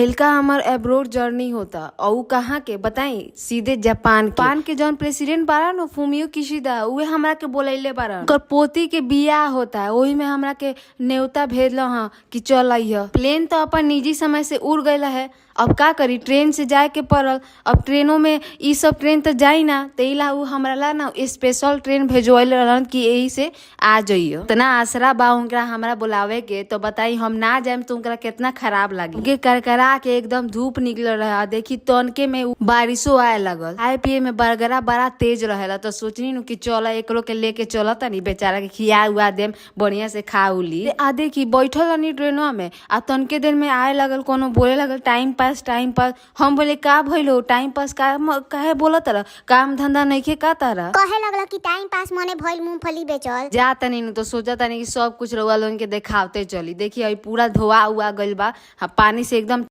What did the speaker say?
पहिलका हमार abroad journey होता और कहाँ के बताई, सीधे जापान के जौन प्रेसिडेंट बारा न फुमियो किशिदा, उहे हमरा के बोलैले बारन। ओकर पोती के बियाह होता है, ओही में हमरा के न्योता भेजल ह कि चल आइह। प्लेन तो अपन निजी समय से उड़ गइल है, अब का करी, ट्रेन से जाए के पड़ल। अब ट्रेनों में ई सब ट्रेन तो जाई ना, तेला उ हमरा ला ना स्पेशल ट्रेन भेजवाइल रहन कि यही से आ जाइयो। इतना आसरा बा उनकरा हमरा बुलावे के, तो बताई हम ना जाएम तो उनकरा कितना खराब लागी। उनके करकरा के एकदम धूप निकल रहा, देखी तनके में बारिशो आए लगल। खाए पिए में बरगरा बड़ा तेज रहेला, तो सोचनी नु कि चल एक लोग के लेके चल तनी, बेचारा के खिया उआ देम, बढ़िया से खा उली। आ देखी बैठल रहनी ट्रेनवा में, आ तनके देर में आए लगल कोनो बोले लगल टाइम पास। हम बोले का भइलो, टाइम पास काहे बोलत रह, काम धंधा नइखे का तारा। कहे लगला कि टाइम पास मने भइल मूंगफली बेचल। जा तनी नु तो सोचा तनी कि सब कुछ रउआ लोगन के देखावते चली। देखी अभी पूरा धोआ उआ गइल बा, पानी से एकदम